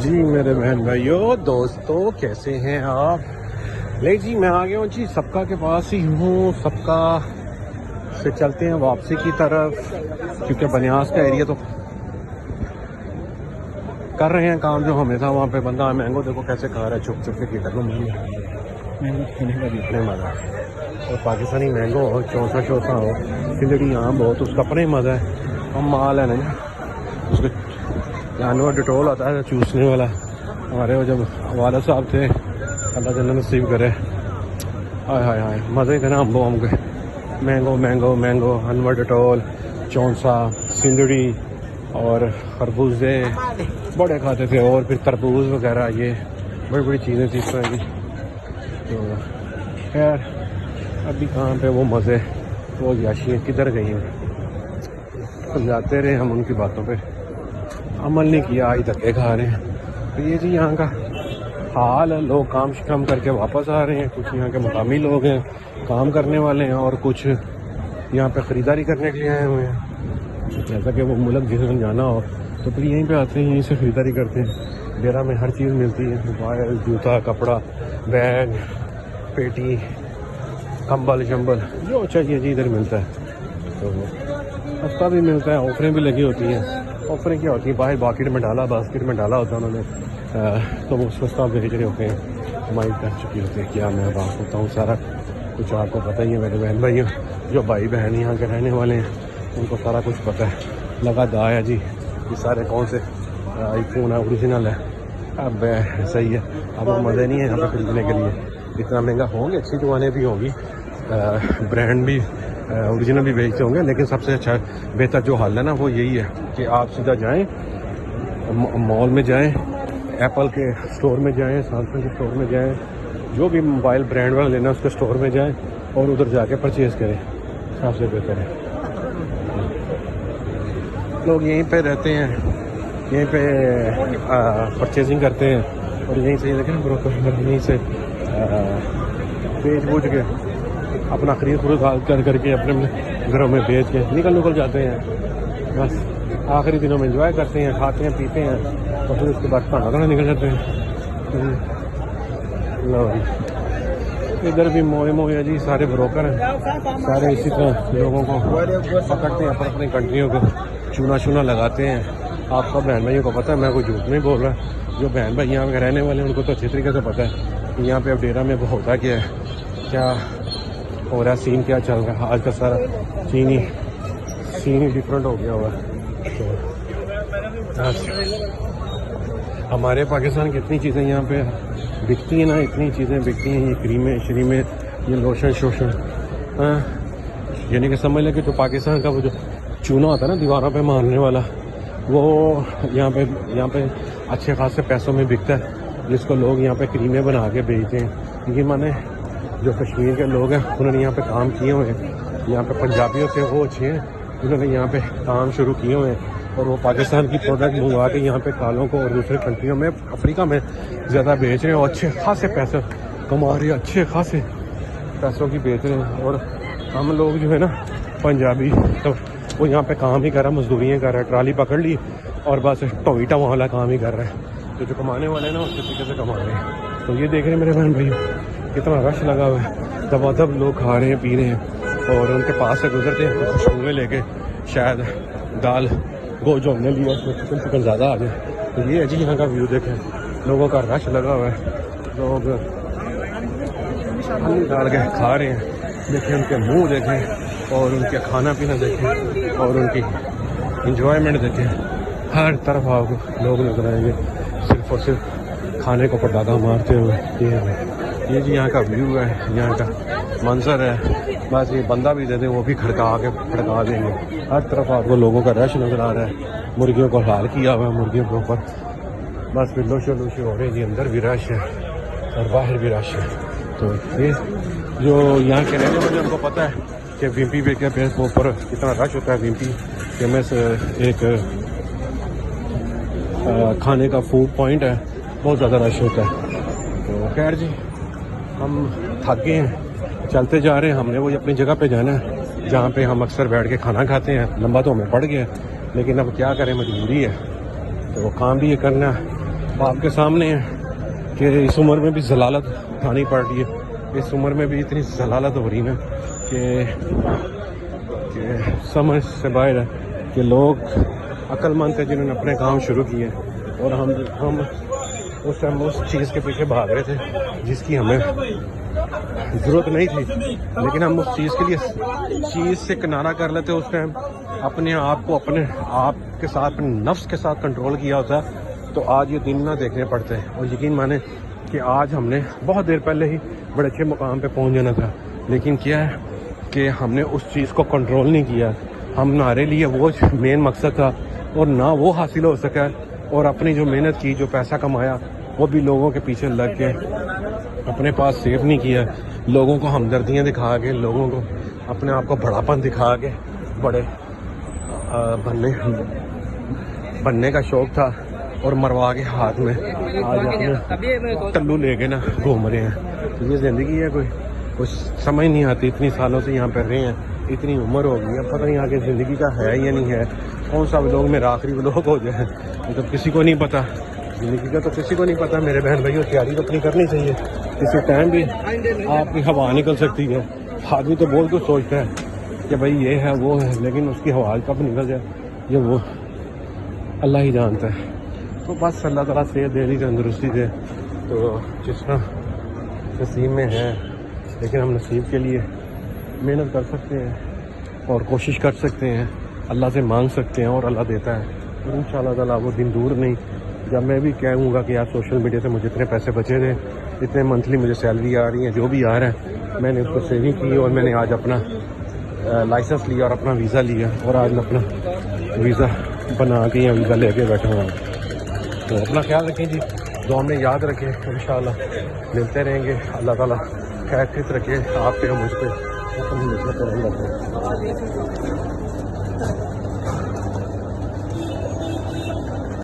जी मेरे बहन भाइयों दोस्तों, कैसे हैं आप? ले जी, मैं आ गया हूँ जी, सबका के पास ही हूँ। सबका से चलते हैं वापसी की तरफ, क्योंकि बनियास का एरिया तो कर रहे हैं काम जो हमेशा वहाँ पे बंदा मैंगो देखो कैसे खा रहा है, छुप छुप के किधर मैंगो खाने का भी अपने मज़ा है। और पाकिस्तानी मैंगो हो, चौसा चौसा हो, खिचड़ी आम हो, तो उसका अपना ही मज़ा है। हम माल है ना, उसके जानवर डिटोल आता है चूसने वाला। हमारे वो जब वाला साहब थे, अल्लाह जन्नत नसीब करे, हाय हाय हाय मज़े के ना अम्बो हमके मैंगो मैंगो मैंगो अनवर डिटोल चौंसा सिंदड़ी और खरबूजे बड़े खाते थे। और फिर तरबूज वगैरह, ये बड़ी बड़ी चीज़ें थी इस तरह की। तो खैर अभी कहाँ पे वो मज़े, वो याशियाँ किधर गई हैं? समझाते रहे हम उनकी बातों पे, अमल नहीं किया, आज धक्के खा रहे हैं। तो ये जी यहाँ का हाल है। लोग काम करके वापस आ रहे हैं, कुछ यहाँ के मकामी लोग हैं काम करने वाले हैं, और कुछ यहाँ पे ख़रीदारी करने के लिए आए हुए हैं। जैसा कि वो मुल्क जिसमें जाना हो तो फिर यहीं पे आते हैं, यहीं से ख़रीदारी करते हैं। डेरा में हर चीज़ मिलती है, मोबाइल, जूता, कपड़ा, बैग, पेटी, कंबल शंबल, जो चाहिए जी इधर मिलता है। तो सस्ता भी मिलता है, ऑफरें भी लगी होती हैं। ऑफरें क्या होती है, बाहर बास्केट में डाला होता है उन्होंने, तो वो सस्ता भेज रहे होते हैं, हमारी कर चुकी होती है। क्या मैं बात होता हूँ, सारा कुछ आपको पता ही है मेरे बहन भाइयों। जो भाई बहन यहाँ के रहने वाले हैं उनको सारा कुछ पता है। लगा दा है जी, ये सारे कौन से आईफोन है, ओरिजिनल है। अब सही है, अब वो मज़े नहीं है यहाँ पर खरीदने के लिए। इतना महंगा होंगे, अच्छी दुकानें भी होंगी, ब्रांड भी ओरिजिनल भी बेचते होंगे, लेकिन सबसे अच्छा बेहतर जो हाल है ना वो यही है कि आप सीधा जाएं, मॉल में जाएं, एप्पल के स्टोर में जाएं, सैमसंग के स्टोर में जाएं, जो भी मोबाइल ब्रांड वाला लेना उसके स्टोर में जाएं और उधर जाके परचेज़ करें, सबसे बेहतर है। लोग यहीं पे रहते हैं, यहीं पे परचेजिंग करते हैं, और यहीं से देखें ब्रोकर यहीं से बेच बूझ के अपना खरीद कर करके अपने घरों में बेच के निकल जाते हैं। बस आखिरी दिनों में एंजॉय करते हैं, खाते हैं, पीते हैं, और फिर उसके बाद खाना निकल जाते हैं। लो इधर भी मोए जी, सारे ब्रोकर हैं, सारे इसी तरह लोगों को पकड़ते हैं, अपनी कंट्रियों को चूना लगाते हैं। आपका बहन भाइयों को पता है, मैं कोई झूठ नहीं बोल रहा। जो बहन भाई यहाँ के रहने वाले हैं उनको तो अच्छी तरीके से पता है कि यहाँ पे अब डेरा में वो होता क्या है, क्या हो रहा है, सीन क्या चल रहा है। आज का सारा सीन ही डिफरेंट हो गया हुआ है। तो हमारे पाकिस्तान की इतनी चीज़ें यहाँ पे बिकती हैं ना, इतनी चीज़ें बिकती हैं, ये क्रीमें श्रीमें, ये लोशन शोशन, यानी कि समझ लें कि जो पाकिस्तान का वो जो चूना होता है ना दीवारों पे मारने वाला, वो यहाँ पे अच्छे खासे पैसों में बिकता है, जिसको लोग यहाँ पे क्रीमें बना के बेचते हैं। ये माने जो कश्मीर के लोग हैं उन्होंने यहाँ पे काम किए हुए हैं, यहाँ पे पंजाबी होते हैं वो अच्छे हैं, उन्होंने यहाँ पे काम शुरू किए हुए हैं, और वो पाकिस्तान की प्रोडक्ट मंगवा के यहाँ पे कालों को और दूसरे कंट्रियों में, अफ्रीका में ज़्यादा बेच रहे हैं, और अच्छे खासे पैसे कमा रहे हैं, अच्छे खासे पैसों की बेच रहे हैं। और हम लोग जो है ना पंजाबी, तो वो यहाँ पे काम ही कर रहा है, मजदूरियाँ कर रहा है, ट्राली पकड़ ली और बस टोईटा वाला काम ही कर रहा है। तो जो कमाने वाले हैं ना उस तरीके से कमा रहे हैं। तो ये देख रहे हैं मेरे बहन भाइयों, कितना रश लगा हुआ है, दबादब लोग खा रहे हैं, पी रहे हैं, और उनके पास से गुजरते हैं तो खुशबुएं लेके शायद दाल गो जो हमने लिया उसमें चिकन ज़्यादा आ जाए। तो ये है जी यहाँ का व्यू देखें, लोगों का रश लगा हुआ है, लोग पानी डाल के खा रहे हैं। देखें उनके मुंह देखें, और उनके खाना पीना देखें, और उनकी इंजॉयमेंट देखें। हर तरफ आपको लोग नजर आएंगे सिर्फ और सिर्फ खाने को पटाखा मारते हुए। ये जी यहाँ का व्यू है, यहाँ का मंजर है। बस ये बंदा भी दे दें वो भी खड़का देंगे। हर तरफ आपको लोगों का रश नज़र आ रहा है, मुर्गियों को हाल किया हुआ है, मुर्गियों के ऊपर बस फिर लोशे हो रहे हैं जी। अंदर भी रश है और बाहर भी रश है। तो ये जो यहाँ के रहने वाले उनको पता है कि विम्पी पे के ऊपर कितना रश होता है। विम्पी फेमस एक खाने का फूड पॉइंट है, बहुत ज़्यादा रश होता है। तो खैर जी हम थक गए हैं, चलते जा रहे हैं। हमने वही अपनी जगह पे जाना है जहाँ पे हम अक्सर बैठ के खाना खाते हैं। लंबा तो हमें पड़ गया, लेकिन अब क्या करें, मजबूरी है, तो वो काम भी ये करना है। आपके सामने है कि इस उम्र में भी जलालत उठानी पड़ रही है, इस उम्र में भी इतनी जलालत हो रही है कि समझ से बाहर है कि लोग अक्लमंद थे जिन्होंने अपने काम शुरू किए और हम उस टाइम उस चीज़ के पीछे भाग रहे थे जिसकी हमें ज़रूरत नहीं थी, लेकिन हम उस चीज़ के लिए चीज़ से किनारा कर लेते उस टाइम, अपने आप को अपने आप के साथ अपने नफ्स के साथ कंट्रोल किया होता तो आज ये दिन ना देखने पड़ते हैं। और यकीन माने कि आज हमने बहुत देर पहले ही बड़े अच्छे मुकाम पे पहुंच जाना था, लेकिन क्या है कि हमने उस चीज़ को कंट्रोल नहीं किया। हमारे लिए वो मेन मकसद था और ना वो हासिल हो सका, और अपनी जो मेहनत की, जो पैसा कमाया, वो भी लोगों के पीछे लग के अपने पास सेव नहीं किया। लोगों को हमदर्दियाँ दिखा के, लोगों को अपने आप को बड़ापन दिखा के बड़े बनने का शौक था और मरवा के हाथ में आज अपने टल्लू लेके ना घूम रहे हैं। तो ये ज़िंदगी है, कोई कुछ समझ नहीं आती। इतनी सालों से यहाँ पर रहे हैं, इतनी उम्र हो गई है, पता नहीं आगे ज़िंदगी का है या नहीं है, कौन सा व्लॉग मेरा आखिरी व्लॉग हो जाए ये तो किसी को नहीं पता। ज़िंदगी का तो किसी को नहीं पता। मेरे बहन भाइयों तैयारी तो अपनी करनी चाहिए, किसी टाइम भी आपकी हवा निकल सकती है। आदमी तो बहुत कुछ सोचता है कि भाई ये है वो है, लेकिन उसकी हवा कब निकल जाए ये वो अल्लाह ही जानता है। तो बस अल्लाह ताला सेहत दे दी, तंदुरुस्ती दे, तो जिस तरह नसीब में है, लेकिन हम नसीब के लिए मेहनत कर सकते हैं और कोशिश कर सकते हैं, अल्लाह से मांग सकते हैं और अल्लाह देता है। और इंशाअल्लाह ताला वो दिन दूर नहीं जब मैं भी कहूँगा कि यार सोशल मीडिया से मुझे इतने पैसे बचे थे, इतने मंथली मुझे सैलरी आ रही है, जो भी आ रहा है मैंने उसको सेविंग की और मैंने आज अपना लाइसेंस लिया और अपना वीज़ा लिया और आज मैं अपना वीज़ा बना के या वीज़ा लेके बैठा हुआ हूँ। तो अपना ख्याल रखें जी, दुआ में याद रखें, इंशाअल्लाह मिलते रहेंगे। अल्लाह ताला खैर रखे आप पे मुझ पर।